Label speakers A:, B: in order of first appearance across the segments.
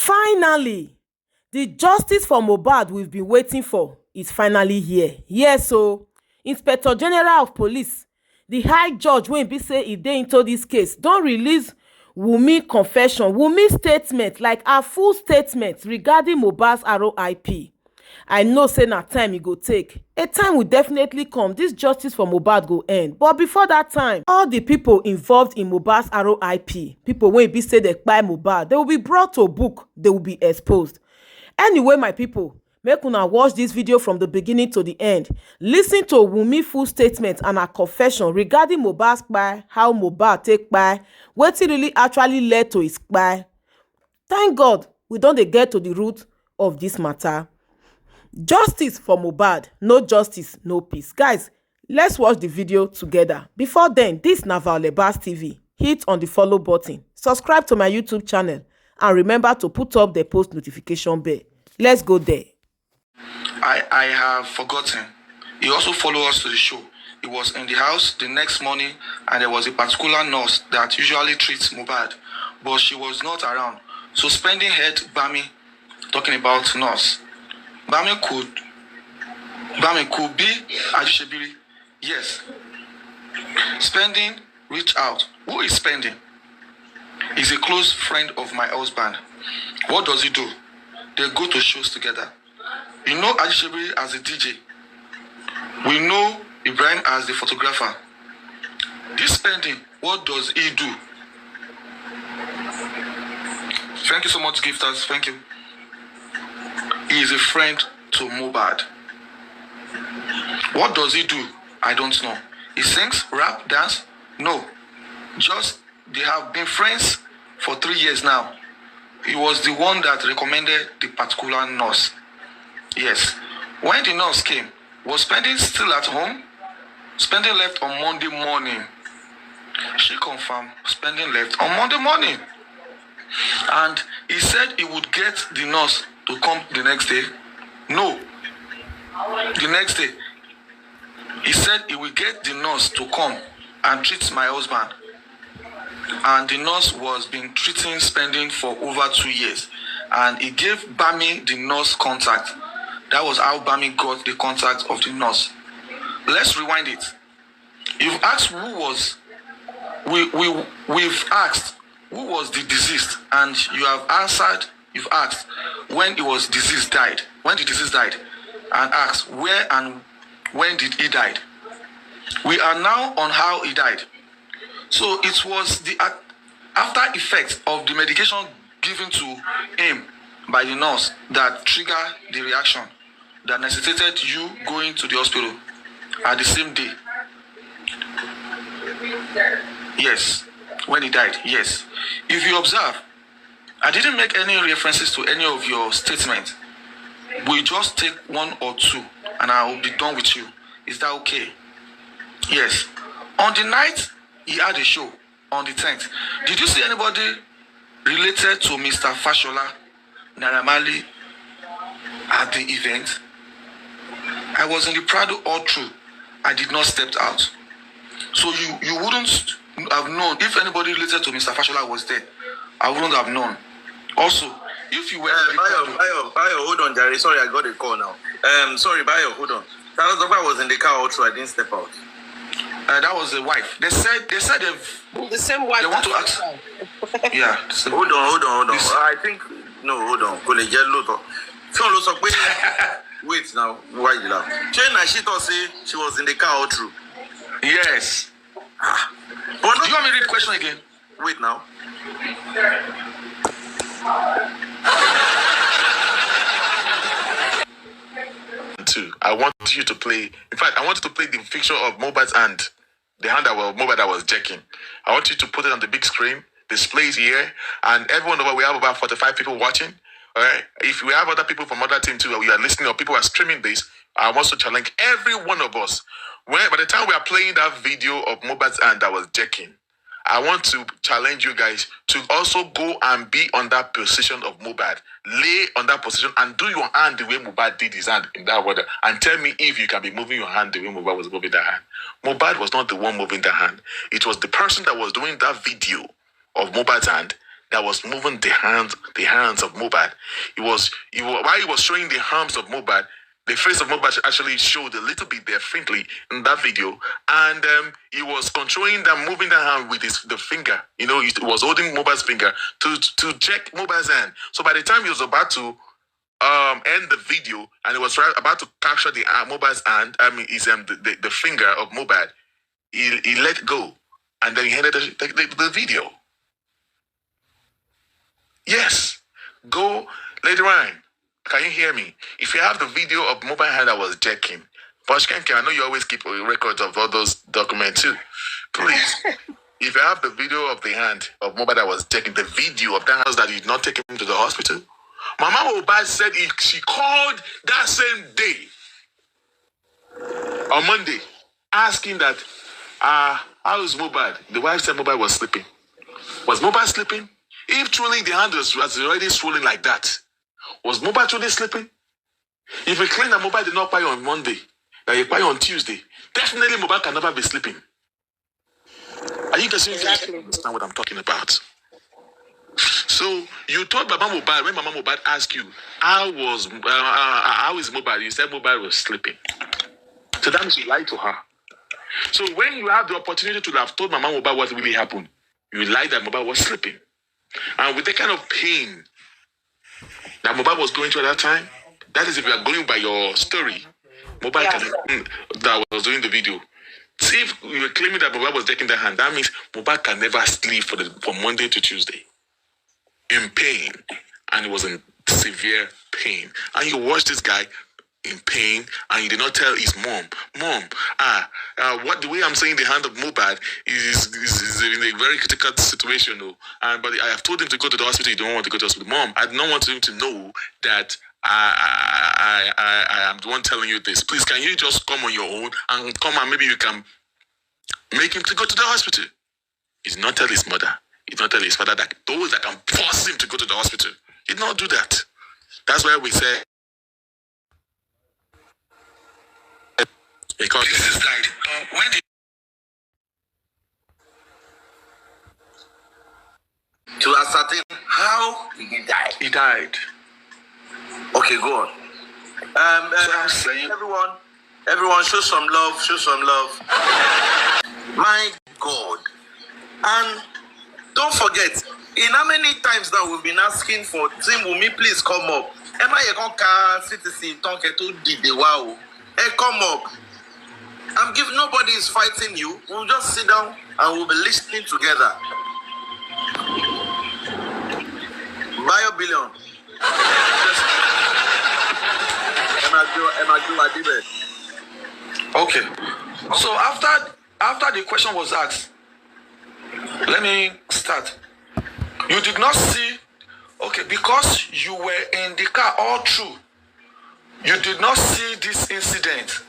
A: Finally, the justice for Mohbad we've been waiting for is finally here. Yes, so Inspector General of Police, the High Judge wey be say e dey into this case, don release Wummi confession, Wummi statement, like her full statement regarding Mohbad's RIP. I know say na time e go take. A time will definitely come. This justice for Mohbad go end. But before that time, all the people involved in Mohbad's RIP, people wey be say they kpai Mohbad, they will be brought to book. They will be exposed. Anyway, my people, make una watch this video from the beginning to the end. Listen to Wummi full statement and her confession regarding Mohbad's kpai, how Mohbad take kpai, wetin really actually led to his kpai. Thank God we don dey get to the root of this matter. Justice for Mohbad, no justice, no peace. Guys, let's watch the video together. Before then, this na Lebas TV. Hit on the follow button, subscribe to my YouTube channel, and remember to put up the post notification bell. Let's go there.
B: I have forgotten. He also followed us to the show. He was in the house the next morning, and there was a particular nurse that usually treats Mohbad, but she was not around. So spending head Bami talking about nurse. Bami could be Ajishebiri. Yes. Spending reach out. Who is Spending? He's a close friend of my husband. What does he do? They go to shows together. You know Ajishebiri as a DJ. We know Ibrahim as the photographer. This Spending, what does he do? Thank you so much, gifters. Thank you. He is a friend to Mohbad. What does he do? I don't know. He sings, rap, dance? No. Just they have been friends for 3 years now. He was the one that recommended the particular nurse. Yes. When the nurse came, was Spending still at home? Spending left on Monday morning. She confirmed Spending left on Monday morning. And he said he would get the nurse to come the next day. No. The next day, he said he will get the nurse to come and treat my husband. And the nurse was been treating Spending for over 2 years. And he gave Bami the nurse contact. That was how Bami got the contact of the nurse. Let's rewind it. You've asked who was, we've asked who was the deceased, and you have answered, you've asked when it was deceased died, when the deceased died, and asked where and when did he died. We are now on how he died. So it was the after effect of the medication given to him by the nurse that triggered the reaction that necessitated you going to the hospital at the same day. Yes, when he died, yes. If you observe, I didn't make any references to any of your statements. We just take one or two and I will be done with you. Is that okay? Yes. On the night he had a show, on the 10th, did you see anybody related to Mr. Fashola Naramali at the event? I was in the Prado all through. I did not step out. So you wouldn't have known if anybody related to Mr. Fashola was there. I wouldn't have known. Also, if you were
C: Bayo, hold on, Jerry. Sorry, I got a call now. Sorry, Bayo, hold on. I was in the car also. I didn't step out.
B: That was the wife. They said they've
D: the same wife.
B: They want to ask. Yeah.
C: Hold on. I think no. Hold on. Wait now. Why you laugh? She thought say she was in the car all through.
B: Yes.
C: But
B: do you want me to read the question again?
C: Wait now.
E: I want you to play. In fact, I want you to play the picture of Mohbad's hand, the hand that Mohbad that was jacking. I want you to put it on the big screen, display it here, and everyone over. We have about 45 people watching. All right. If we have other people from other team too, you are listening or people are streaming this, I want to challenge every one of us. By the time we are playing that video of Mohbad's hand that was jacking, I want to challenge you guys to also go and be on that position of Mohbad. Lay on that position and do your hand the way Mohbad did his hand in that water. And tell me if you can be moving your hand the way Mohbad was moving that hand. Mohbad was not the one moving the hand. It was the person that was doing that video of Mohbad's hand that was moving the hands of Mohbad. While he was showing the arms of Mohbad, the face of Mohbad actually showed a little bit there faintly in that video, and he was controlling that, moving that hand with the finger. He was holding Mohbad's finger to check Mohbad's hand. So by the time he was about to end the video and he was about to capture the Mohbad's hand, the finger of Mohbad, he let go, and then he ended the video. Yes, go, Lady Ryan. Can you hear me? If you have the video of Mohbad hand that was checking, Boshkenke, I know you always keep records of all those documents too. Please, if you have the video of the hand of Mohbad that was checking, the video of that house that did not take him to the hospital, Mama Mohbad said she called that same day, on Monday, asking that, how is Mohbad? The wife said Mohbad was sleeping. Was Mohbad sleeping? If truly the hand was already swollen like that, was Mohbad truly sleeping? If we claim that Mohbad did not pay on Monday, that he pay on Tuesday, definitely Mohbad can never be sleeping. Are you guys understand what I'm talking about? So you told Mama Mohbad, when Mama Mohbad asked you, how is Mohbad? You said Mohbad was sleeping. So that means you lied to her. So when you have the opportunity to have told Mama Mohbad what really happened, you lied that Mohbad was sleeping. And with the kind of pain that Mohbad was going through at that time, that is, if you are going by your story, Mohbad that was doing the video. See, if you were claiming that Mohbad was taking the hand, that means Mohbad can never sleep from Monday to Tuesday in pain, and he was in severe pain. And you watch this guy in pain, and he did not tell his mom, what the way I'm saying the hand of Mohbad is in a very critical situation, though. But I have told him to go to the hospital. He don't want to go to the hospital. Mom, I don't want him to know that I am the one telling you this. Please, can you just come on your own and come, and maybe you can make him to go to the hospital? He did not tell his mother. He did not tell his father that those that can force him to go to the hospital. He did not do that. That's why we say, because this is died. When did
C: To ascertain how he died.
E: he died?
C: Okay, go on.
E: I'm saying,
C: everyone, show some love. Show some love. My God. And don't forget, in how many times now we've been asking for Team Wummi, please come up. Emma, you can't citizen talk to the wow. Hey, come up. I'm giving, nobody is fighting you. We'll just sit down and we'll be listening together. Bio billion.
B: Okay. So after the question was asked, let me start. You did not see, okay, because you were in the car all through, you did not see this incident.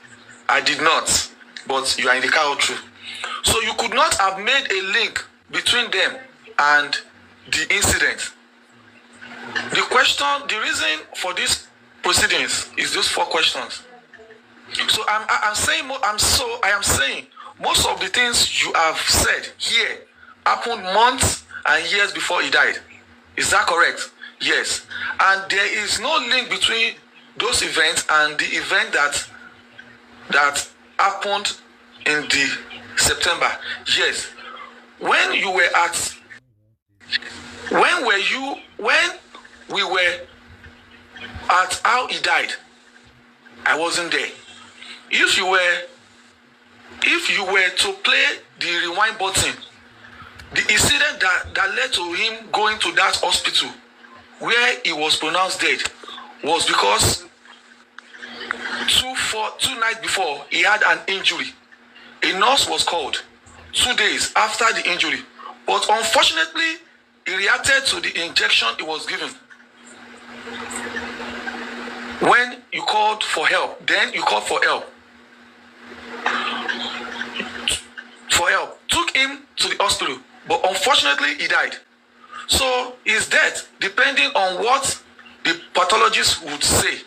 B: I did not, but you are in the car all through. So you could not have made a link between them and the incident. The reason for these proceedings is those 4 questions. So I am saying most of the things you have said here happened months and years before he died. Is that correct? Yes. And there is no link between those events and the event that happened in the September. Yes. When we were at how he died, I wasn't there. If you were to play the rewind button, the incident that led to him going to that hospital where he was pronounced dead was because 2 nights before he had an injury. A nurse was called 2 days after the injury, but unfortunately he reacted to the injection he was given. When you called for help, took him to the hospital, but unfortunately he died. So his death, depending on what the pathologist would say,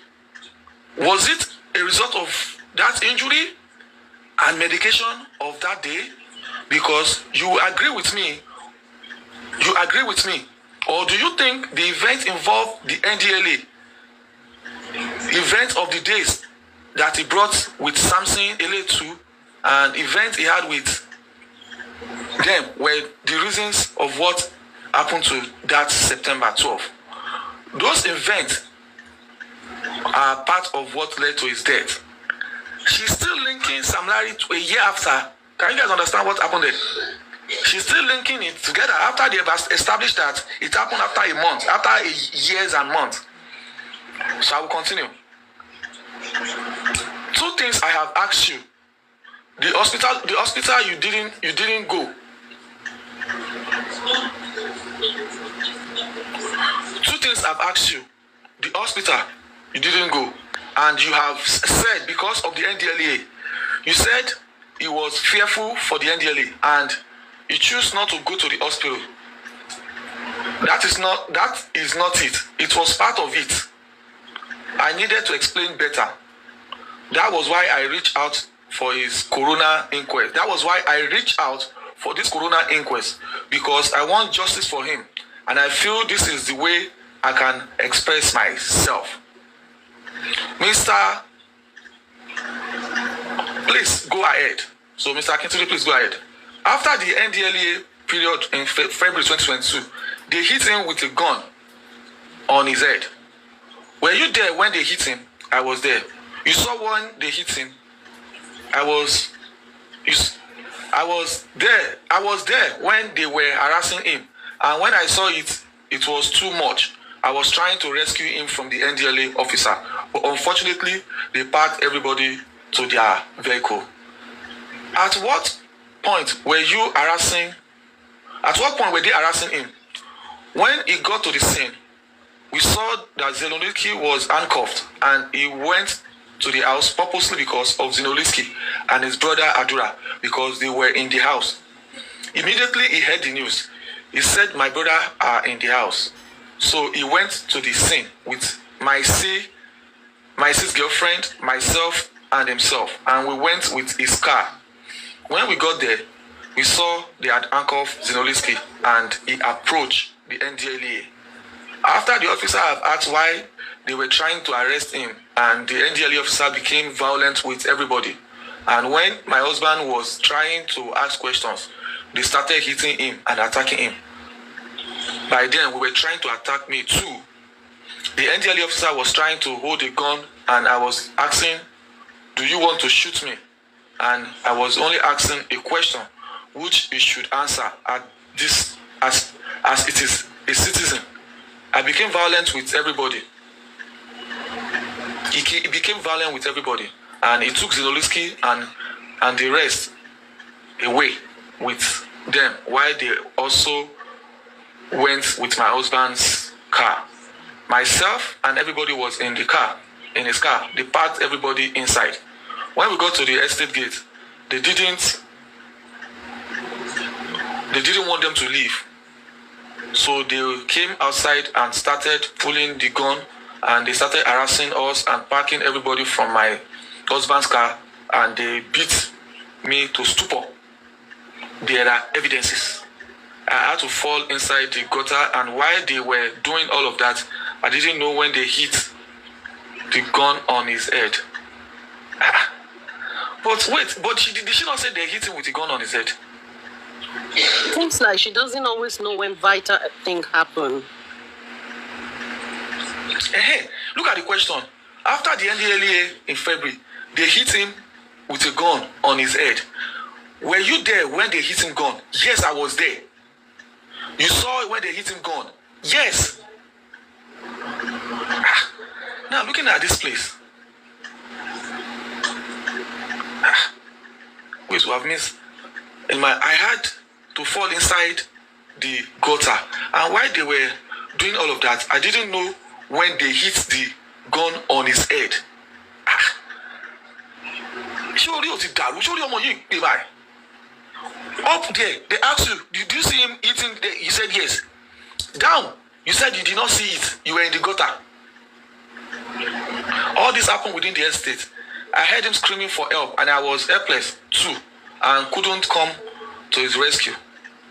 B: was it a result of that injury and medication of that day? Because you agree with me Or do you think the event involved the NDLA? Event of the days that he brought with Samson Eletu and event he had with them were the reasons of what happened to that September 12th. Those events are part of what led to his death. She's still linking Sam Larry to a year after. Can you guys understand what happened there? She's still linking it together after they have established that it happened after a month, after years and months. So I will continue. Two things I have asked you. The hospital you didn't go. Two things I've asked you. The hospital you didn't go, and you have said because of the NDLA, you said he was fearful for the NDLA and you choose not to go to the hospital. That is not it. It was part of it. I needed to explain better. That was why I reached out for his corona inquest. That was why I reached out for this corona inquest, because I want justice for him. And I feel this is the way I can express myself. Mr. Please go ahead. So Mr. Akintunde, please go ahead. After the NDLA period in February 2022, they hit him with a gun on his head. Were you there when they hit him? I was there. You saw when they hit him? I was there. I was there when they were harassing him. And when I saw it, it was too much. I was trying to rescue him from the NDLA officer. But unfortunately, they packed everybody to their vehicle. At what point were you harassing? At what point were they harassing him? When he got to the scene, we saw that Zelonitsky was handcuffed and he went to the house purposely because of Zelonitsky and his brother Adura, because they were in the house. Immediately he heard the news. He said, my brother are in the house. So he went to the scene with my sis girlfriend, myself, and himself. And we went with his car. When we got there, we saw they had handcuffed Zelonitsky and he approached the NDLA. After the officer have asked why they were trying to arrest him, and the NDLA officer became violent with everybody. And when my husband was trying to ask questions, they started hitting him and attacking him. By then, we were trying to attack me too. The NDLA officer was trying to hold a gun, and I was asking, do you want to shoot me? And I was only asking a question, which he should answer at this, as it is a citizen. I became violent with everybody. He became violent with everybody, and he took Zelonitsky and the rest away with them, while they also went with my husband's car. Myself and everybody was in the car, in his car. They packed everybody inside. When we got to the estate gate, they didn't want them to leave. So they came outside and started pulling the gun, and they started harassing us and packing everybody from my husband's car, and they beat me to stupor. There are evidences. I had to fall inside the gutter, and while they were doing all of that, I didn't know when they hit the gun on his head. But wait, did she not say they hit him with the gun on his head?
D: Seems like she doesn't always know when vital thing happen.
B: Hey, look at the question. After the NDLA in February, they hit him with a gun on his head. Were you there when they hit him gun? Yes, I was there. You saw when they hit him gun? Yes. Now looking at this place. Wait, we have missed. I had to fall inside the gutter, and while they were doing all of that, I didn't know when they hit the gun on his head. Up there, they asked you, did you see him eating there? You said yes. Down, you said you did not see it. You were in the gutter. All this happened within the estate. I heard him screaming for help, and I was helpless too, and couldn't come to his rescue.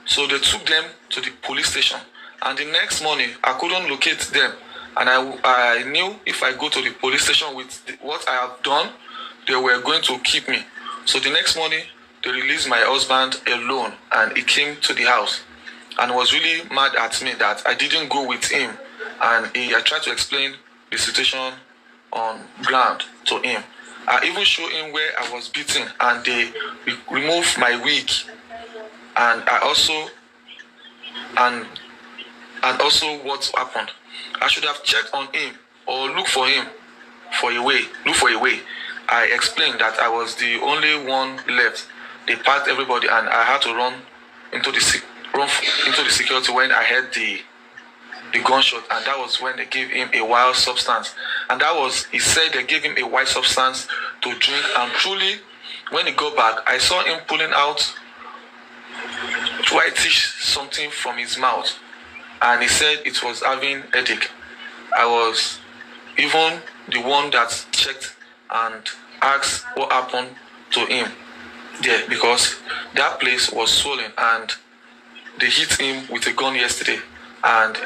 B: So they took them to the police station, And the next morning, I couldn't locate them. And I knew if I go to the police station with what I have done, they were going to keep me. So the next morning, they released my husband alone, and he came to the house and was really mad at me that I didn't go with him. And I tried to explain the situation on ground to him. I even showed him where I was beaten, and they removed my wig. And I also what happened. I should have checked on him or look for a way. I explained that I was the only one left. They packed everybody, and I had to run into the security when I heard the gunshot, and that was when they gave him a wild substance. And he said they gave him a white substance to drink, and truly, when he got back, I saw him pulling out whitish something from his mouth, and he said it was having headache. I was even the one that checked and asked what happened to him there, because that place was swollen and they hit him with a gun yesterday. And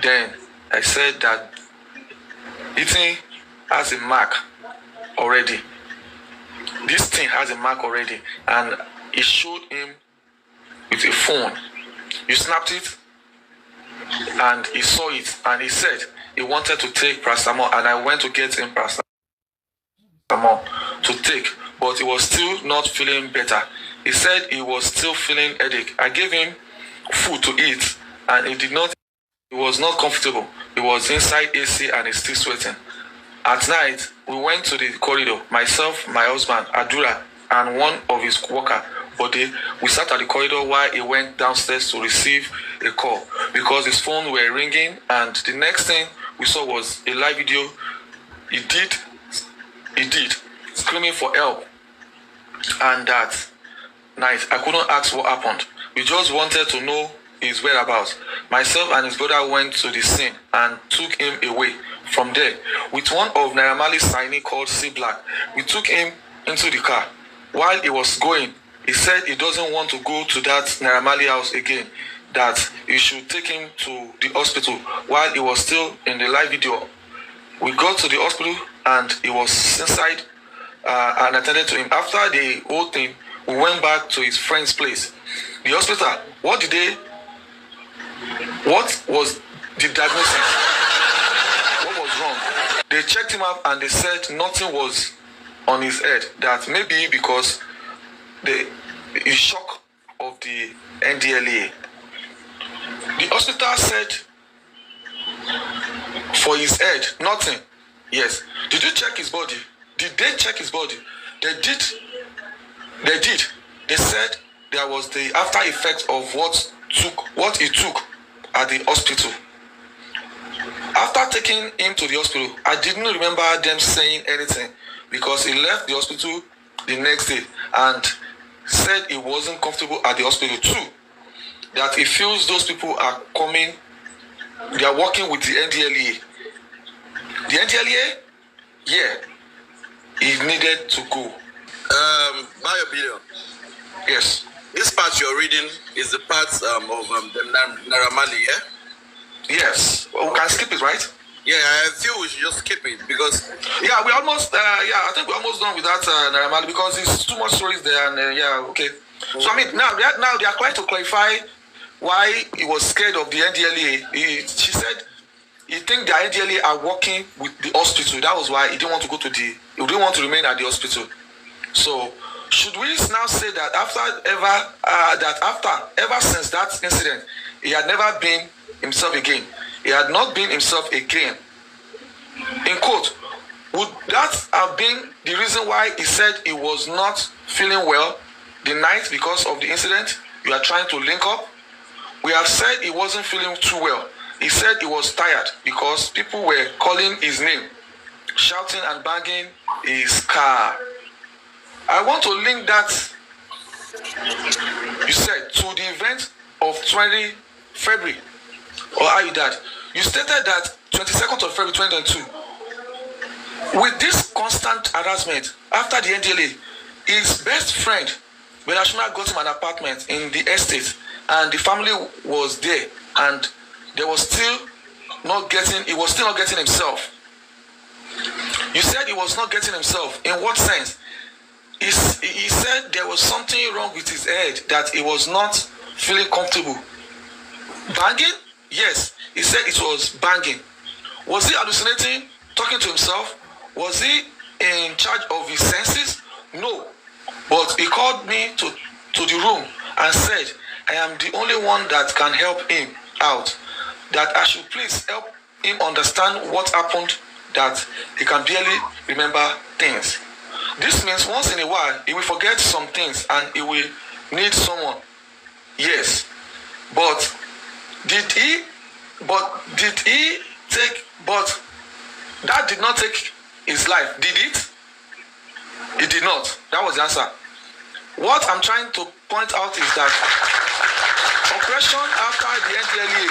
B: then I said that eating has a mark already. This thing has a mark already, and he showed him with a phone. You snapped it, and he saw it, and he said he wanted to take paracetamol, and I went to get him paracetamol to take, but he was still not feeling better. He said he was still feeling headache. I gave him food to eat, and he was not comfortable. He was inside AC and he's still sweating. At night, we went to the corridor, myself, my husband, Adura, and one of his workers. But we sat at the corridor while he went downstairs to receive a call, because his phone were ringing, and the next thing we saw was a live video. He did, screaming for help. And that night, I couldn't ask what happened. We just wanted to know his whereabouts. Myself and his brother went to the scene and took him away. From there, with one of Naira Marley's signee called C Black, we took him into the car. While he was going, he said he doesn't want to go to that Naira Marley house again, that he should take him to the hospital. While he was still in the live video, we got to the hospital and he was inside and attended to him. After the whole thing, we went back to his friend's place. The hospital, what was the diagnosis? What was wrong? They checked him up and they said nothing was on his head. That maybe because the shock of the NDLA. The hospital said for his head, nothing. Yes. Did you check his body? Did they check his body? They did. They said there was the after effect of what he took at the hospital. After taking him to the hospital, I didn't remember them saying anything, because he left the hospital the next day and said he wasn't comfortable at the hospital too. That he feels those people are coming, they are working with the NDLA. The NDLA? Yeah. He needed to go.
C: By opinion.
B: Yes.
C: This part you're reading is the part of the Naira Marley, yeah?
B: Yes. Well, we can skip it, right?
C: Yeah, I feel we should just skip it because...
B: Yeah, we almost, I think we're almost done with that Naira Marley, because there's too much stories there, and okay. So, I mean, now they are trying to clarify why he was scared of the NDLA. She said he think the NDLA are working with the hospital. That was why he didn't want to go to he didn't want to remain at the hospital. So, should we now say that ever since that incident, he had never been himself again? He had not been himself again. In quote, would that have been the reason why he said he was not feeling well the night because of the incident? You are trying to link up? We have said he wasn't feeling too well. He said he was tired because people were calling his name, shouting and banging his car. I want to link that, you said, to the event of 20 February. Or are you that? You stated that 22nd of February 2022. With this constant harassment after the NDLA, his best friend, Benashuna, got him an apartment in the estate, and the family was there and he was still not getting himself. You said he was not getting himself. In what sense? He said there was something wrong with his head, that he was not feeling comfortable. Banging? Yes. He said it was banging. Was he hallucinating, talking to himself? Was he in charge of his senses? No. But he called me to the room and said, I am the only one that can help him out. That I should please help him understand what happened, that he can barely remember things. This means once in a while, he will forget some things and he will need someone. Yes. But that did not take his life, did it? It did not. That was the answer. What I'm trying to point out is that operation after the NDLA.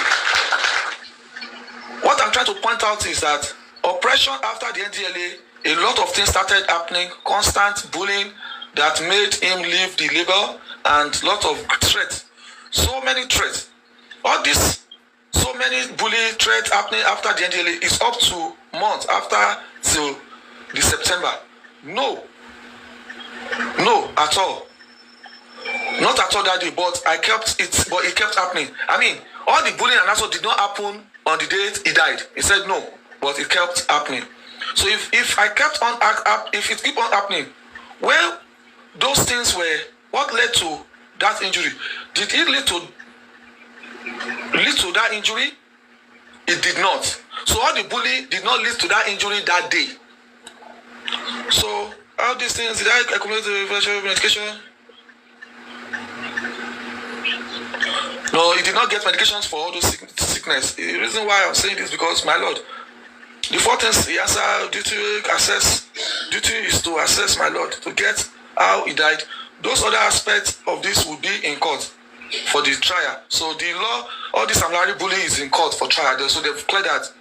B: What I'm trying to point out is that operation after the NDLA, a lot of things started happening, constant bullying that made him leave the label, and a lot of threats. So many threats. All this, so many bullying threats happening after the NDLA is up to months after till the September. No, at all. Not at all that day, but it kept happening. I mean, all the bullying and also did not happen on the day he died. He said no, but it kept happening. So if it kept on happening, well, those things were what led to that injury. Did it lead to that injury? It did not. So all the bullying did not lead to that injury that day. So all these things, did I accumulate the virtual medication? No, he did not get medications for all those sickness. The reason why I'm saying this because, my Lord, the four things he answered duty is to assess, my Lord, to get how he died. Those other aspects of this will be in court for the trial. So the law, all this Amlari bullying is in court for trial. So they've cleared that.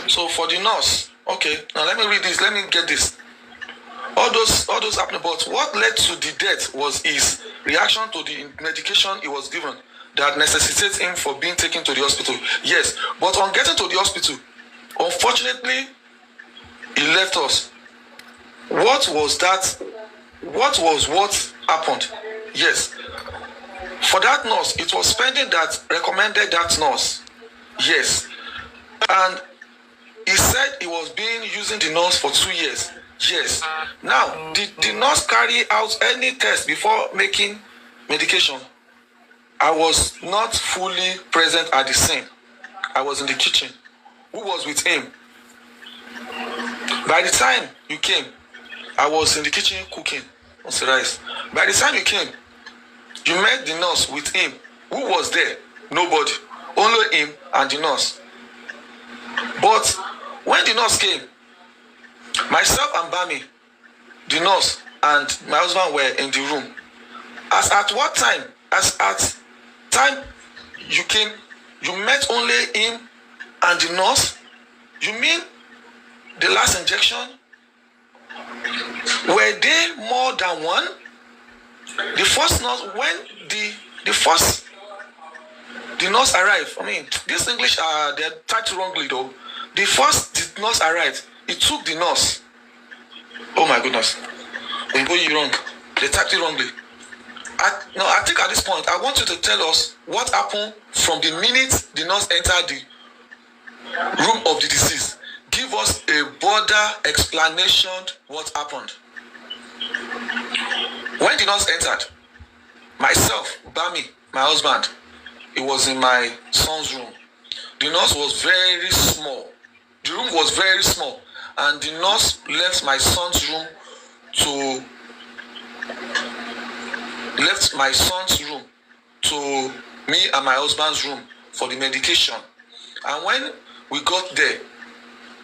B: So for the nurse, okay, now let me read this, let me get this. All those happening, but what led to the death was his reaction to the medication he was given that necessitates him for being taken to the hospital. Yes, but on getting to the hospital, unfortunately, he left us. What was that? What happened? Yes. For that nurse, it was spending that recommended that nurse. Yes. And he said he was using the nurse for 2 years. Yes. Now, did the nurse carry out any test before making medication? I was not fully present at the scene. I was in the kitchen. Who was with him? By the time you came, I was in the kitchen cooking rice. By the time you came, you met the nurse with him. Who was there? Nobody. Only him and the nurse. But when the nurse came, myself and Bami, the nurse, and my husband were in the room. As at time you came, you met only him and the nurse? You mean the last injection? Were they more than one? The first nurse, when the nurse arrived, I mean, this English, they're typed wrongly though. The first nurse arrived, it took the nurse. Oh my goodness. You're wrong. They typed it wrongly. I think at this point, I want you to tell us what happened from the minute the nurse entered the room of the deceased. Give us a broader explanation what happened. When the nurse entered, myself, Bami, my husband, it was in my son's room. The nurse was very small. The room was very small. And the nurse left my son's room to me and my husband's room for the medication. And when we got there,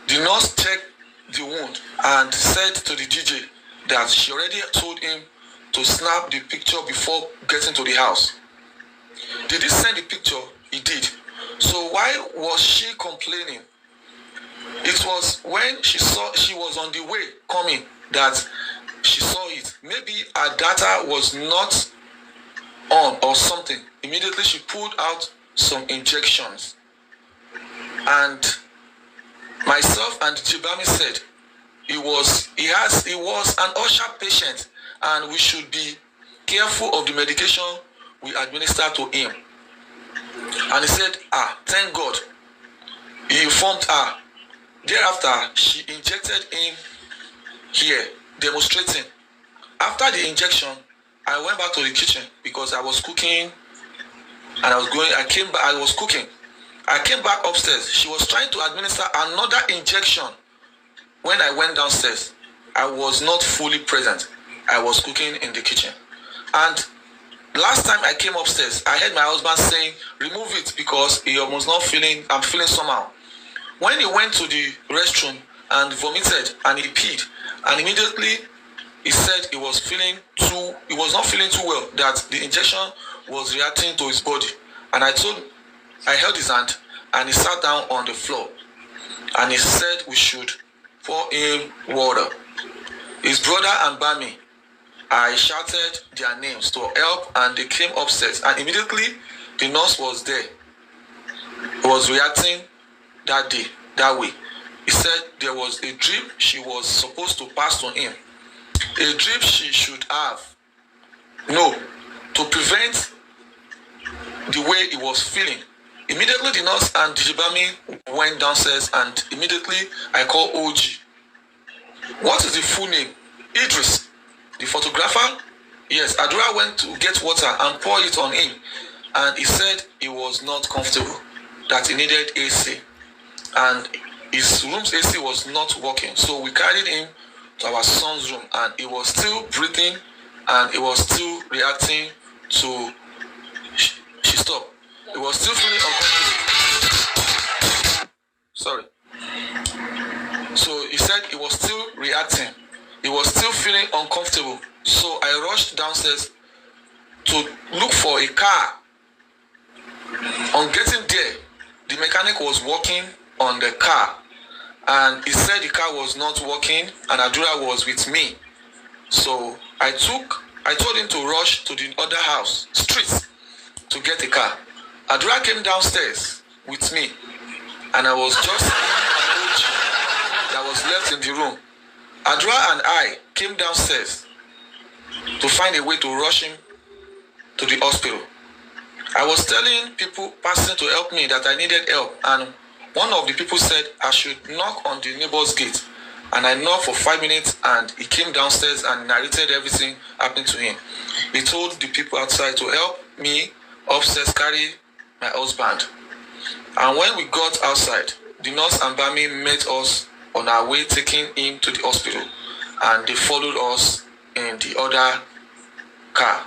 B: the nurse checked the wound and said to the DJ that she already told him to snap the picture before getting to the house. Did he send the picture? He did. So why was she complaining? It was when she was on the way coming that she saw it. Maybe her data was not on or something. Immediately she pulled out some injections. And myself and Jibami said he was an usher patient and we should be careful of the medication we administer to him. And he said, thank God. He informed her. Thereafter, she injected him here, demonstrating. After the injection, I went back to the kitchen because I was cooking and I was cooking. I came back upstairs. She was trying to administer another injection. When I went downstairs, I was not fully present. I was cooking in the kitchen. And last time I came upstairs, I heard my husband saying, remove it because I'm feeling somehow. When he went to the restroom and vomited and he peed, and immediately he said he was not feeling too well, that the injection was reacting to his body. And I held his hand and he sat down on the floor and he said we should pour him water. His brother and Bami, I shouted their names to help and they came upstairs and immediately the nurse was there. He was reacting that way. He said there was a drip she was supposed to pass to him. A drip she should have. No, to prevent the way he was feeling. Immediately the nurse and Dijibami went downstairs and immediately I called OG. What is the full name? Idris. The photographer? Yes, Adura went to get water and pour it on him. And he said he was not comfortable, that he needed AC. And his room's AC was not working. So we carried him to our son's room and he was still breathing and he was still reacting to... She stopped. He was still feeling uncomfortable. Sorry. So he said he was still reacting. He was still feeling uncomfortable. So I rushed downstairs to look for a car. On getting there, the mechanic was working on the car. And he said the car was not working and Adura was with me. So I told him to rush to the other house, street, to get a car. Adura came downstairs with me and I was just that was left in the room. Adura and I came downstairs to find a way to rush him to the hospital. I was telling people passing to help me that I needed help and one of the people said I should knock on the neighbor's gate. And I knocked for 5 minutes and he came downstairs and narrated everything happening to him. He told the people outside to help me upstairs carry my husband. And when we got outside, the nurse and Bami met us on our way taking him to the hospital. And they followed us in the other car.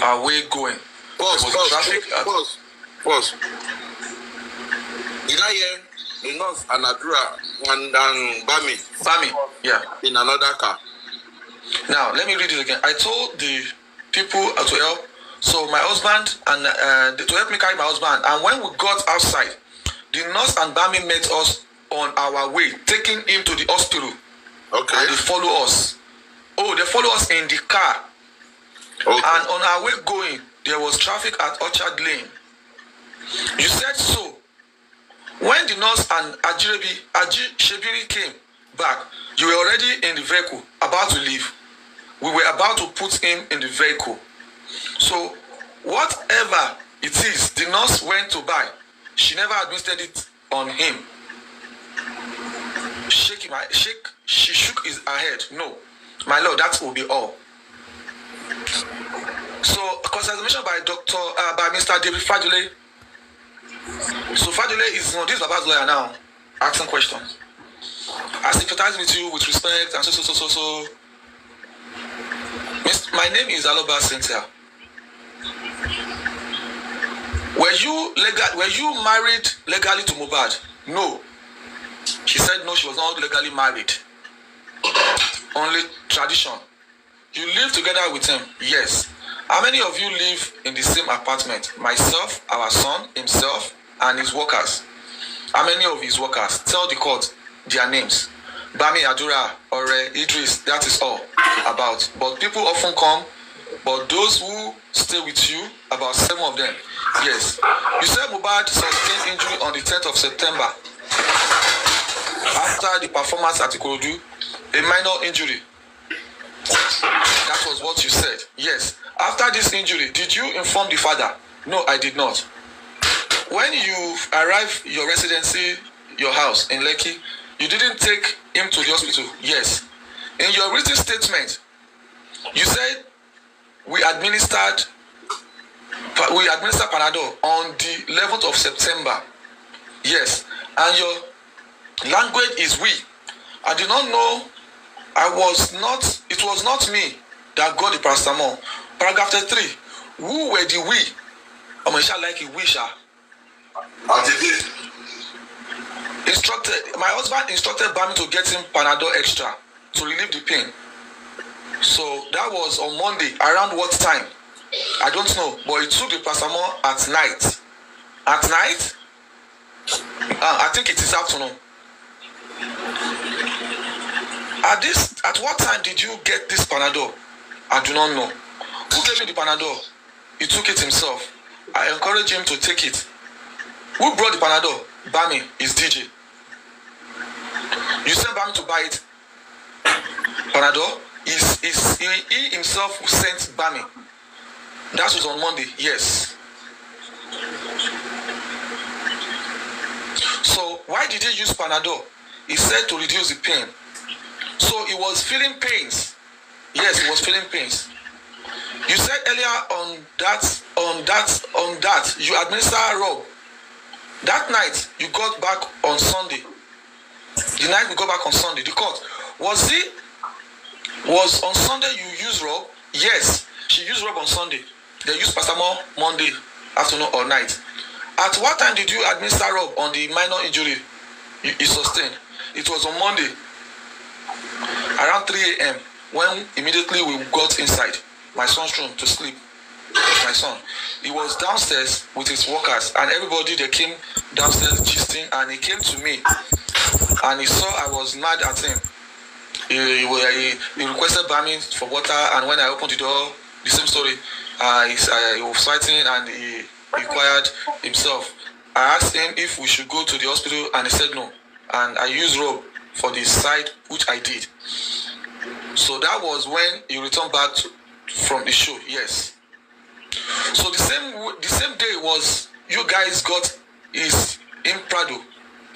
B: Our way going.
C: Pause. Did I hear the nurse and Adura and Bami?
B: Yeah.
C: In another car.
B: Now, let me read it again. I told the people to help. So my husband, and to help me carry my husband. And when we got outside, the nurse and Bami met us on our way, taking him to the hospital.
C: Okay.
B: And they follow us. They follow us in the car. Okay. And on our way going, there was traffic at Orchard Lane. You said so. When the nurse and Shebiri came back, you were already in the vehicle, about to leave. We were about to put him in the vehicle. So, whatever it is the nurse went to buy, she never administered it on him. She shook her head. No, my lord, that will be all. So, consultation by by Mr. David Fadule. So Fadule is this Baba's lawyer now, asking questions. I sympathize with you with respect and so. My name is Aloba Cynthia. Were you married legally to Mohbad? No. She said no, she was not legally married. Only tradition. You live together with him? Yes. How many of you live in the same apartment? Myself, our son, himself, and his workers. How many of his workers? Tell the court their names. Bami, Adura, Ore, Idris, that is all about. But people often come but those who stay with you, about 7 of them. Yes. You said Mohbad sustained injury on the 10th of September after the performance at Ikorodu, a minor injury. That was what you said. Yes. After this injury, did you inform the father? No, I did not. When you arrived your residency, your house in Lekki, you didn't take him to the hospital? Yes. In your written statement, you said we administered Panadol on the 11th of September. Yes. And your language is we. I did not know. It was not me that got the paracetamol. Paragraph 33. Who were the we? Like a wisher. My husband instructed Bami to get him Panadol extra to relieve the pain. So that was on Monday. Around what time? I don't know. But he took the paracetamol at night. At night? I think it is afternoon. At what time did you get this Panadol? I do not know. Who gave you the Panadol? He took it himself. I encourage him to take it. Who brought the Panadol? Bami, is DJ. You sent Bami to buy it. Panadol? He himself sent Bami. That was on Monday, yes. So why did he use Panadol? He said to reduce the pain. So he was feeling pains. Yes, he was feeling pains. You said earlier on that you administered rub. That night you got back on Sunday. The night we got back on Sunday. The court was on Sunday you used rub? Yes, she used rub on Sunday. They used paracetamol Monday afternoon or night. At what time did you administer rub on the minor injury you sustained? It was on Monday around 3 a.m. when immediately we got inside my son's room to sleep. My son, he was downstairs with his workers, and everybody they came downstairs gisting, and he came to me and he saw I was mad at him. He requested Bami for water, and when I opened the door, the same story. He was fighting and he required himself. I asked him if we should go to the hospital, and he said no. And I used rope for the side, which I did. So that was when he returned back from the show. Yes. So the same day was you guys got his in Prado.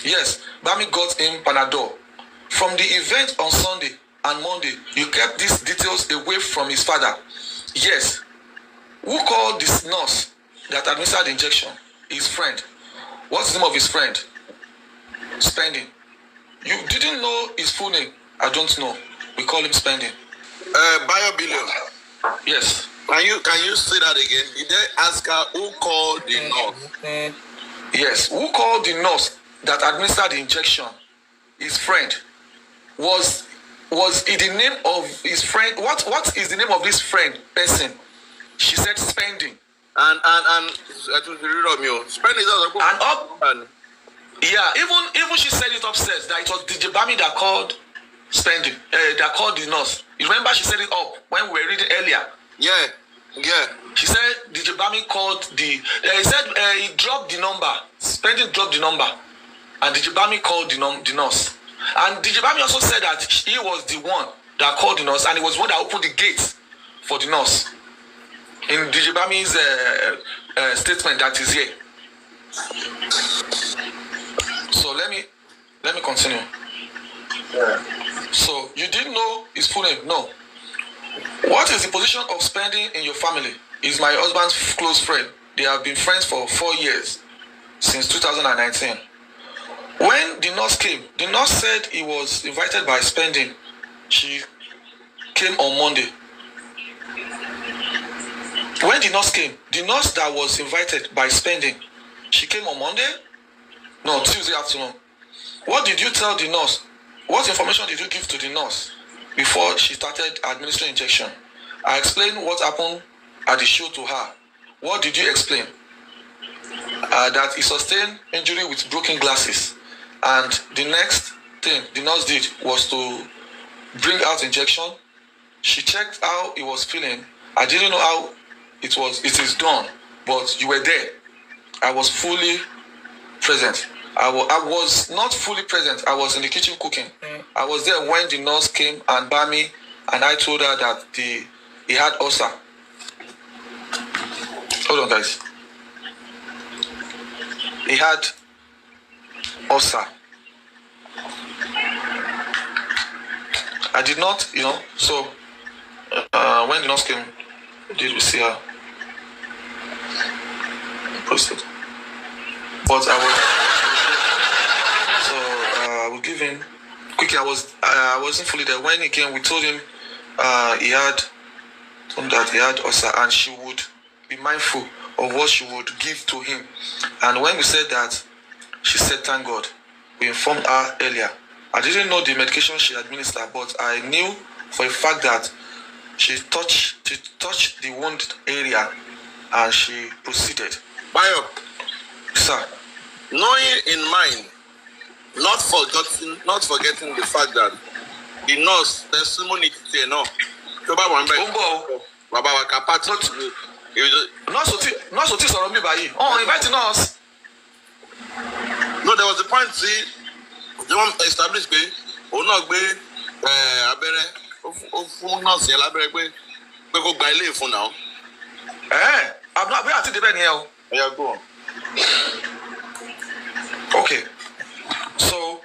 B: Yes, Bami got him Panadol. From the event on Sunday and Monday, you kept these details away from his father. Yes. Who called this nurse that administered the injection? His friend. What's the name of his friend? Spending. You didn't know his full name? I don't know. We call him Spending.
C: Bio Billion.
B: Yes.
C: Can you say that again? Did they ask her who called the nurse?
B: Yes. Who called the nurse that administered the injection? His friend. Was it the name of his friend? What is the name of this friend person? She said Spending.
C: And Spending is
B: and yeah, even she said it upstairs that it was DJ Bami that called Spending, that called the nurse. You remember she said it up when we were reading earlier.
C: Yeah.
B: She said DJ Bami called he said he dropped the number. Spending dropped the number, and DJ Bami called the nurse. And DJ Bami also said that he was the one that called the nurse, and he was the one that opened the gate for the nurse. In DJ Bami's statement that is here. So let me continue. Yeah. So you didn't know his full name? No. What is the position of Spending in your family? He's my husband's close friend. They have been friends for 4 years, since 2019. When the nurse came, the nurse said he was invited by Spending. She came on Monday. When the nurse came, the nurse that was invited by Spending, she came on Monday? No, Tuesday afternoon. What did you tell the nurse? What information did you give to the nurse before she started administering injection? I explained what happened at the show to her. What did you explain? That he sustained injury with broken glasses. And the next thing the nurse did was to bring out injection. She checked how he was feeling, I didn't know how it is done, but you were there. I was fully present. I was not fully present. I was in the kitchen cooking. I was there when the nurse came and brought me, and I told her that he had ulcer. Hold on, guys. He had ulcer. I did not, so when the nurse came, did we see her? Posted. But I was giving quickly. I wasn't fully there. When he came, we told him he had ulcer, and she would be mindful of what she would give to him. And when we said that, she said, "Thank God." We informed her earlier. I didn't know the medication she administered, but I knew for a fact that she touched the wound area, and she proceeded.
C: Bayo,
B: Sir.
C: knowing in mind, not forgetting the fact that the nurse testimony today, no. Baba wa kapati.
B: Nurse oti sọ̀rọ̀ mi báyìí. Oh, invite nurse.
C: No, there was a point, see, they want to establish pé òun náà gbé abẹ́rẹ́ ó fún nurse yẹn lábẹ́rẹ́ pé kó gba ilé ìfún náà.
B: Àbúrò àti débẹ̀ nìyẹn o.
C: Yeah, go on.
B: Okay. So,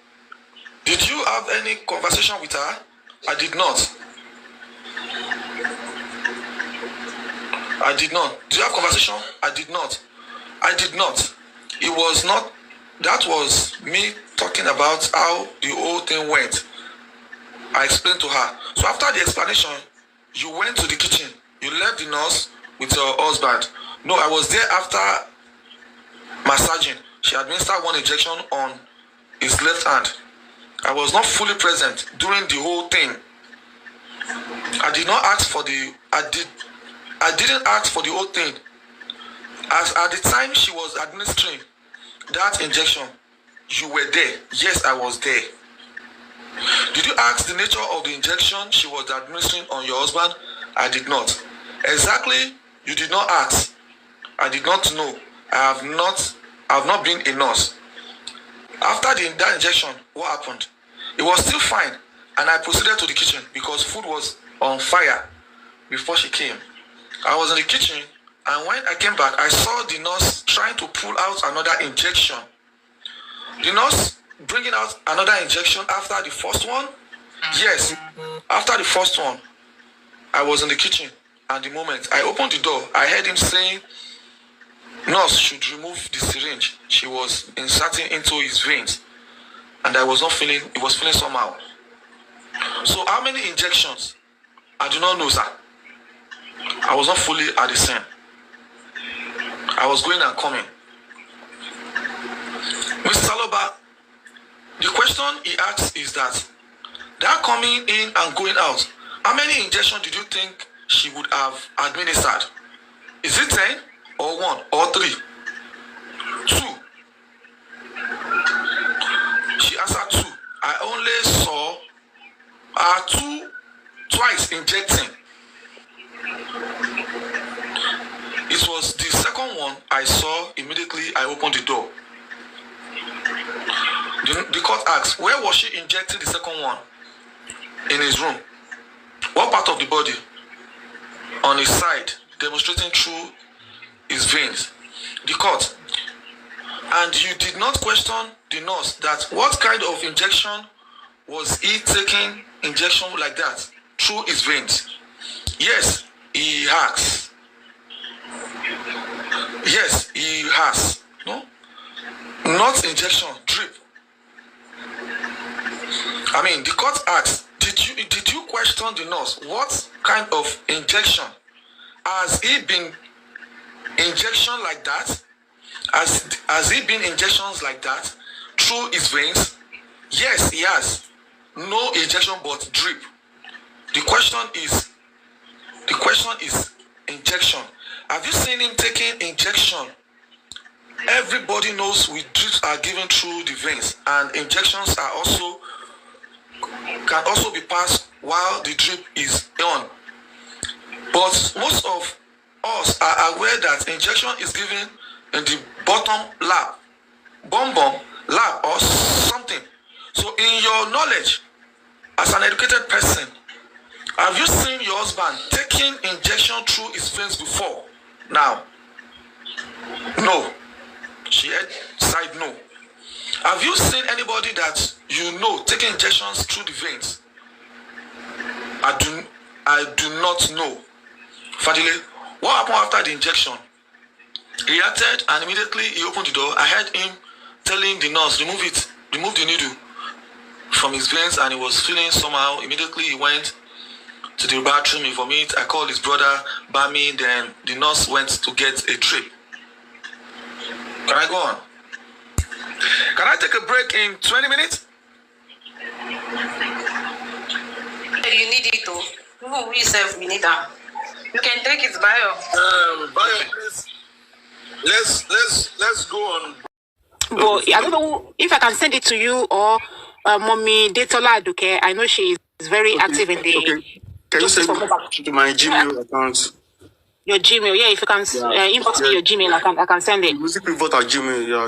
B: did you have any conversation with her? I did not. Do you have conversation? I did not. It was not. That was me talking about how the whole thing went. I explained to her. So after the explanation, you went to the kitchen. You left the nurse with your husband. No, I was there after massaging. She administered one injection on his left hand. I was not fully present during the whole thing. I didn't ask for the whole thing. As at the time she was administering that injection, you were there. Yes, I was there. Did you ask the nature of the injection she was administering on your husband? I did not. Exactly, you did not ask. I did not know. I have not been a nurse. After that injection, what happened? It was still fine, and I proceeded to the kitchen because food was on fire before she came. I was in the kitchen, and when I came back, I saw the nurse trying to pull out another injection. The nurse bringing out another injection after the first one? Yes, after the first one, I was in the kitchen, and the moment I opened the door, I heard him saying, "Nurse should remove the syringe she was inserting into his veins." And I was not feeling, it was feeling somehow. So how many injections? I do not know, sir. I was not fully at the scene. I was going and coming. Mr. Saloba, the question he asks is that coming in and going out, how many injections did you think she would have administered? Is it 10 or 1 or 3? 2. She answered 2. I only saw her twice injecting. It was the second one I saw immediately I opened the door. The court asked, where was she injecting the second one? In his room. What part of the body? On his side, demonstrating through his veins. The court. And you did not question the nurse that what kind of injection was he taking injection like that through his veins? Yes, he has. Yes, he has. No? Not injection, drip. I mean, the court asked, did you question the nurse? What kind of injection? Has he been injection like that? Has he been injections like that through his veins? Yes, he has. No injection but drip. The question is injection. Have you seen him taking injection? Everybody knows we drips are given through the veins, and injections can also be passed while the drip is on. But most of us are aware that injection is given in the bottom lab, bum lab or something. So in your knowledge, as an educated person, have you seen your husband taking injection through his veins before? Now, no. She had side no. Have you seen anybody that you know taking injections through the veins? I do not know. Fadile, what happened after the injection? He reacted and immediately he opened the door. I heard him telling the nurse, remove the needle from his veins, and he was feeling somehow. Immediately he went to the bathroom, he vomit. I called his brother, Bami, then the nurse went to get a drip. Can I go on? Can I take a break in 20 minutes?
D: You need it too. Who we self we need that. You can take it, Bayo.
C: Bayo, please. Let's go on.
F: But I don't know if I can send it to you or Mommy Detola Aduke. I know she is very active in the.
G: Okay. Can you send it to my Gmail account?
F: Your Gmail, yeah. If you can import me your Gmail, I can send it.
G: Music vote at Gmail, yeah.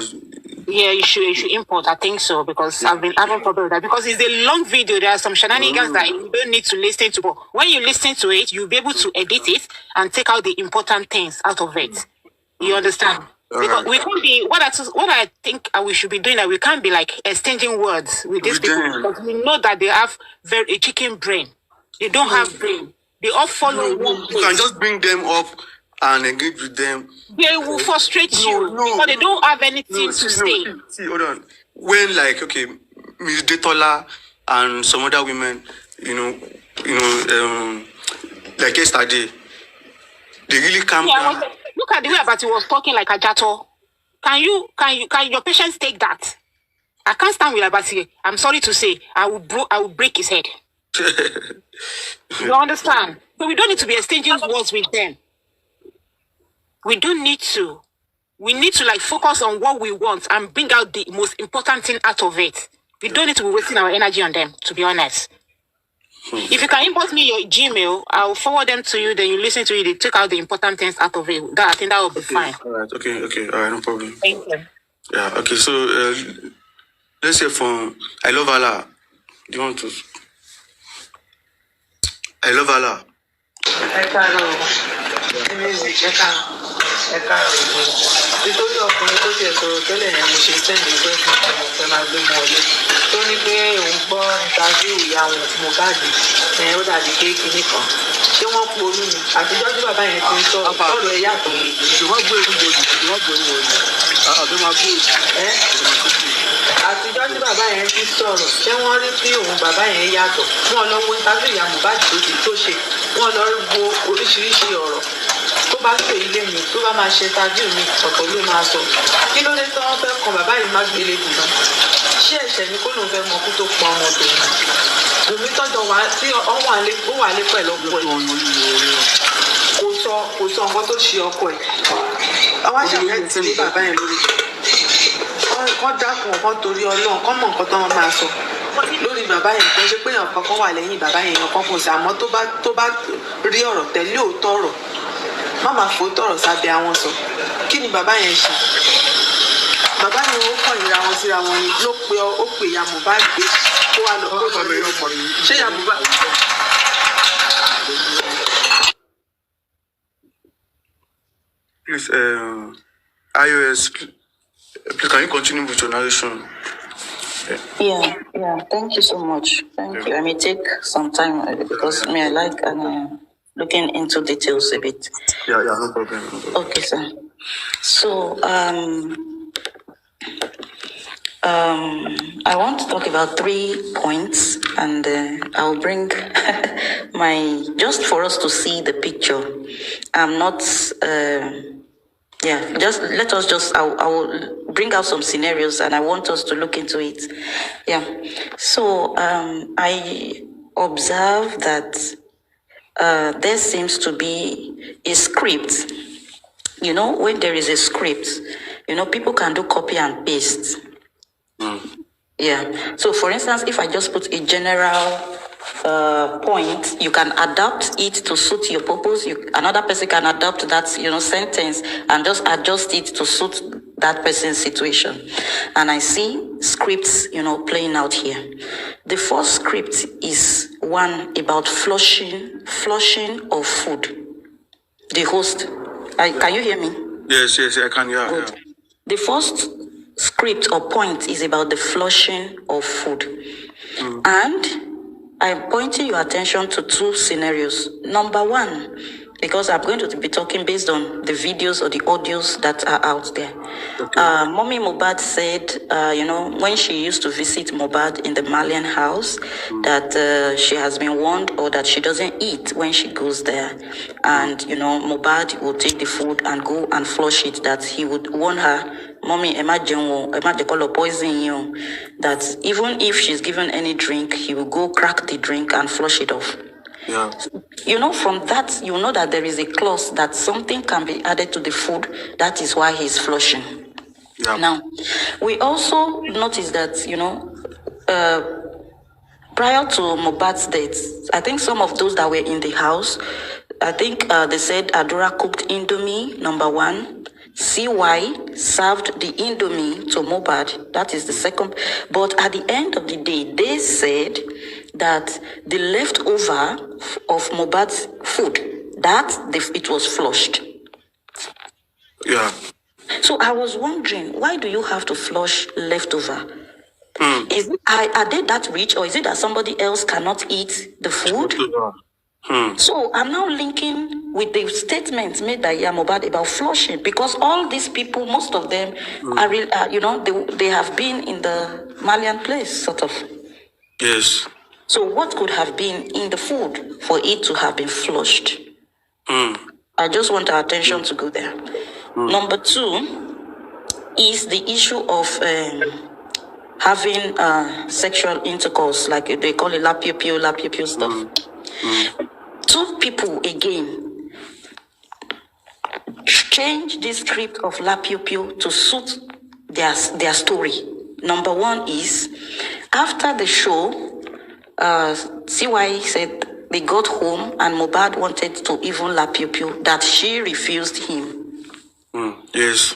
F: Yeah, you should import. I think so because I've been having problem with that because it's a long video. There are some shenanigans that you don't need to listen to. But when you listen to it, you'll be able to edit it and take out the important things out of it. You understand? Because we can't be what I think we should be doing that we can't be like exchanging words with these people because we know that they have a chicken brain. They don't have brain. They all follow one
G: You can just bring them up and engage with them.
F: They will frustrate you because they don't have anything to say.
G: See, hold on. When okay, Miss Detola and some other women, like yesterday, they really calm down.
F: Look at the way Abati was talking like a jato. Can your patients take that? I can't stand with Abati. I'm sorry to say, I will break his head. You understand? So we don't need to be exchanging words with them. We don't need to. We need to focus on what we want and bring out the most important thing out of it. We don't need to be wasting our energy on them, to be honest. If you can import me your Gmail, I'll forward them to you, then you listen to it, they take out the important things out of it. I think that will be fine.
G: All right, okay, all right, no problem.
F: Thank you.
G: Yeah, okay, so let's say from I Love Allah. Do you want to? I Love Allah.
H: Nítorí ọkùnrin tó tiẹ̀ sọ̀rọ̀ tẹ́lẹ̀ yẹn mo ṣe sẹ́ndì pé fún ọ̀fẹ́ máa gbé mọ́ ọlé tó ní pé òun gbọ́ ìtàgé ìyá wọn tí mo báàgì ó dàbí pé kinní kan ṣé wọ́n po olú ni àtijọ́ tí bàbá yẹn ti ń sọ̀rọ̀ ẹ̀ yàtọ̀.
G: Ìwọ́n gbé ewu gbòdì àbí máa gbé
H: àtijọ́ tí bàbá yẹn ti sọ̀rọ̀ ṣé wọ́n rí pé òun bàbá yẹn yàtọ̀ wọ́n lọ wo ìtàgé ìyá Mohbad tó ṣe wọ́n lọ wo oríṣiríṣi ọ̀rọ̀ tó bá pè ilé mi tó bá máa ṣe tajú mi ọ̀pọ̀ ló máa sọ kí ló dé tí wọ́n fẹ́ kan bàbá yìí má gbélé bù náà ṣé ẹ̀ṣẹ̀ ni kó lóun fẹ́ mọ kú tó pa ọmọ tòun Wùmí tọ́jọ́ wá tí ó wà lé pẹ̀lú ọkọ ẹ̀ kò sọ nǹkan tó ṣe ọkọ ẹ̀ àwọn àṣàkẹ́ ti lé bàbá yẹn lórí kọ́ dákun ọ̀kan torí Ọlọ́run kọ́ mọ̀ nǹkan tó wọn máa sọ lórí bàbá yẹn kò ṣe pé èèyàn kankan wà lẹ́yìn bàbá yẹn èèyàn kankan sí àmọ́ tó bá rí ọ̀rọ̀ tẹ̀lé òótọ́ ọ̀rọ̀ má máa fò tọ̀rọ̀ sábẹ́ àwọn sọ kí ni bàbá yẹn ṣe bàbá yẹn ó kàn ìra wọn síra wọn ni ló pe ó pè ya Mohbad gbé kó wá lọ kó lọ ṣé ya Mohbad.
G: Please, iOS, please can you continue with your narration?
I: Yeah, thank you so much. Thank you. I may take some time because I like looking into details a bit.
G: Yeah, no problem.
I: Okay, sir. So, I want to talk about 3 points, and I'll bring just for us to see the picture. I'm not. Just let us I will bring out some scenarios and I want us to look into it. Yeah. So I observe that there seems to be a script. When there is a script, people can do copy and paste. Yeah. So for instance, if I just put a general point, you can adapt it to suit your purpose. Another person can adapt that, sentence and just adjust it to suit that person's situation. And I see scripts, playing out here. The first script is one about flushing of food. The host, can you hear me?
G: Yes, I can. Yeah.
I: The first script or point is about the flushing of food. And I'm pointing your attention to two scenarios. Number one, because I'm going to be talking based on the videos or the audios that are out there. Okay. Mommy Mohbad said, when she used to visit Mohbad in the Malian house, that she has been warned or that she doesn't eat when she goes there. And, Mohbad will take the food and go and flush it, that he would warn her, Mommy, imagine poison you, that even if she's given any drink, he will go crack the drink and flush it off.
G: Yeah.
I: From that, you know that there is a clause that something can be added to the food. That is why he's flushing. Yeah. Now, we also noticed that, prior to Mohbad's death, I think some of those that were in the house, I think they said Adora cooked Indomie, number one. CY served the Indomie to Mohbad. That is the second. But at the end of the day, they said that the leftover of Mohbad's food, it was flushed.
G: Yeah.
I: So I was wondering, why do you have to flush leftover? Are they that rich, or is it that somebody else cannot eat the food? So I'm now linking with the statements made by Mohbad about flushing, because all these people, most of them are real, they have been in the Malian place, sort of.
G: Yes.
I: So what could have been in the food for it to have been flushed? I just want our attention to go there. Number two is the issue of having sexual intercourse, like they call it lapio stuff. Two people again change this script of lapio to suit their story. Number one is, after the show, CY said they got home and Mohbad wanted to even lapio, that she refused him.
G: Yes.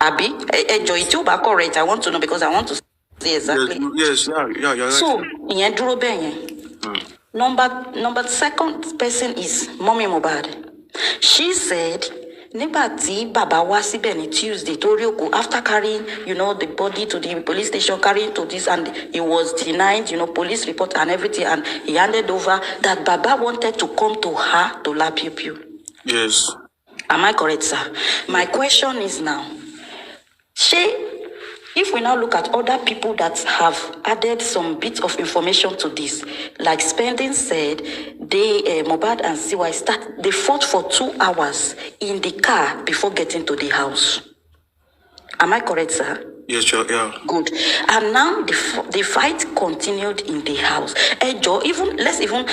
I: Abi, enjoy it, correct. I want to know because I want to see exactly.
G: Yes, yeah, you're right.
I: So, Number second person is Mommy Mohbad. She said, Nibati Baba was on Tuesday, after carrying, the body to the police station, carrying to this, and he was denied, police report and everything, and he handed over that Baba wanted to come to her to lapio.
G: Yes.
I: Am I correct, sir? My question is now, if we now look at other people that have added some bit of information to this, like Spending said, Mohbad and CY they fought for 2 hours in the car before getting to the house. Am I correct, sir?
G: Yes, sure, yeah.
I: Good. And now the fight continued in the house. Joe, let's even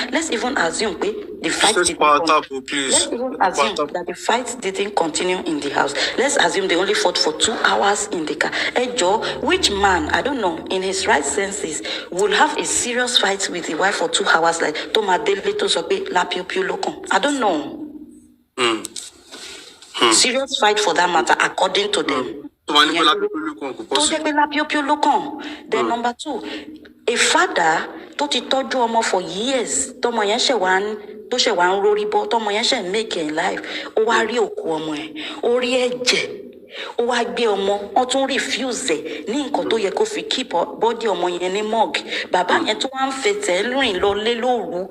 I: assume the fight didn't continue. Let's even assume that the fight didn't continue in the house. Let's assume they only fought for 2 hours in the car. Joe, which man, I don't know, in his right senses, will have a serious fight with the wife for 2 hours like I don't know. Serious fight for that matter, according to them. Then number two, a father tó ti tọ́jú ọmọ for years, tọ́mọ yẹn ṣe wá ń rorí bọ́, tọ́mọ yẹn ṣe ń make in life, ó wá rí òkú ọmọ ẹ̀, ó rí ẹ̀jẹ̀, ó wá gbé ọmọ, wọ́n tún refuse ẹ̀ ní nǹkan tó yẹ kó fi keep body ọmọ yẹn ní morgue. Bàbá yẹn tó wá ń fẹsẹ̀ rìn lọ lé lóru,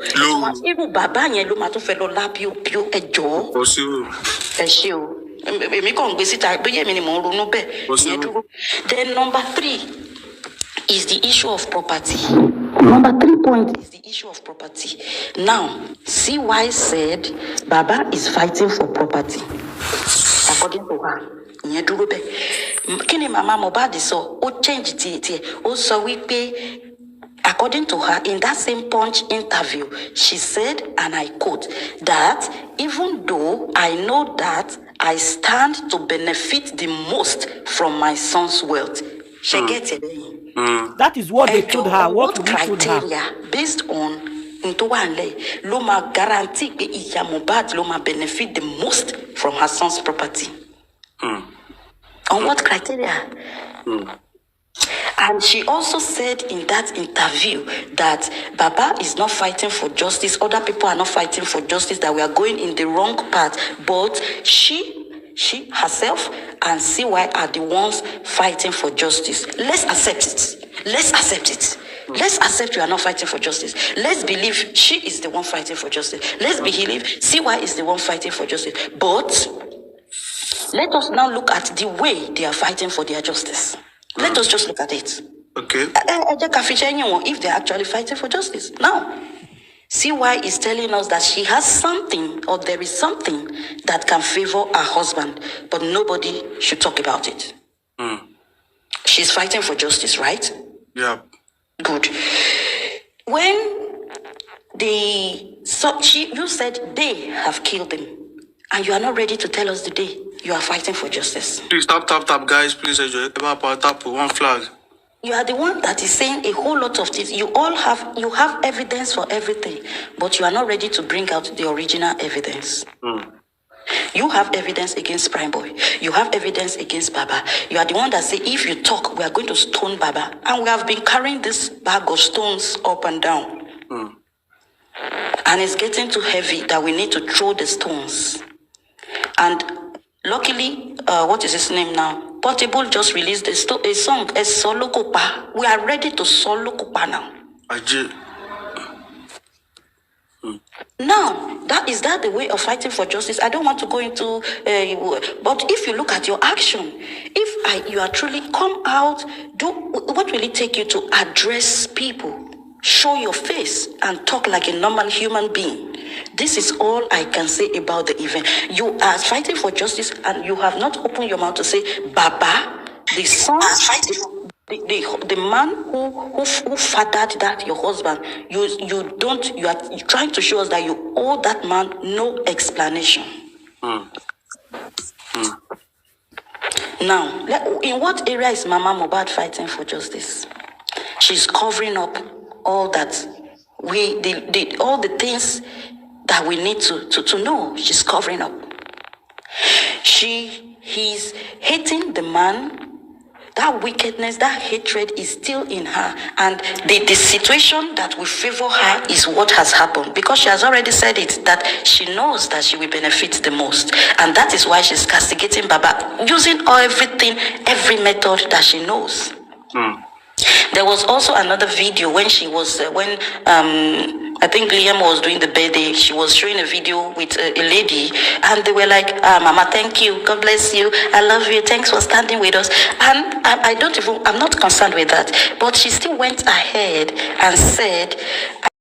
I: irú bàbá yẹn ló máa tún fẹ́ lọ lápíopíó. Ẹ jọ̀ọ́, ẹ ṣé o. Èmi kàn gbé síta bóyá èmi ni mò ń ronú bẹ́ẹ̀ ìyẹn dúró. Then number 3 is the issue of property. Number 3 point is the issue of property. Now, CY said Baba is fighting for property. According to her, ìyẹn dúró bẹ́ẹ̀. Kí ni màmá Mohbad sọ? Ó change tiẹ̀. Ó sọ wípé, according to her, in that same Punch interview, she said, and I quote, that even though I know that I stand to benefit the most from my son's wealth. She gets it.
A: That is what they told her. What criteria,
I: based on into one lay, Loma guarantee be iya Mohbad Loma benefit the most from her son's property. On what criteria? And she also said in that interview that Baba is not fighting for justice, other people are not fighting for justice, that we are going in the wrong path, but she herself and CY are the ones fighting for justice. Let's accept it. Let's accept it. Let's accept you are not fighting for justice. Let's believe she is the one fighting for justice. Let's believe CY is the one fighting for justice. But let us now look at the way they are fighting for their justice. Let us just look at it.
G: Okay.
I: If they're actually fighting for justice. Now, CY is telling us that she has something, or there is something that can favor her husband, but nobody should talk about it. She's fighting for justice, right?
G: Yeah.
I: Good. When you said they have killed him, and you are not ready to tell us the day you are fighting for justice.
G: Please tap, guys. Please, tap one flag.
I: You are the one that is saying a whole lot of things. You have evidence for everything, but you are not ready to bring out the original evidence. You have evidence against Prime Boy. You have evidence against Baba. You are the one that say, if you talk, we are going to stone Baba. And we have been carrying this bag of stones up and down. And it's getting too heavy that we need to throw the stones. And luckily, what is his name now? Portable just released a song, a solo kopa. We are ready to solo kopa now. Now, is that the way of fighting for justice? I don't want to go into, but if you look at your action, you are truly come out, what will it take you to address people? Show your face and talk like a normal human being. This is all I can say about the event. You are fighting for justice and you have not opened your mouth to say, Baba, the son, the man who fathered that, your husband, you are trying to show us that you owe that man no explanation. Now, in what area is Mama Mohbad fighting for justice? She's covering up all that all the things that we need to know. She's covering up. He's hating the man. That wickedness, that hatred is still in her. And the situation that will favor her is what has happened. Because she has already said it, that she knows that she will benefit the most. And that is why she's castigating Baba, using everything, every method that she knows. There was also another video when she was, I think Liam was doing the birthday. She was showing a video with a lady, and they were like, Mama, thank you. God bless you. I love you. Thanks for standing with us. And I'm not concerned with that. But she still went ahead and said,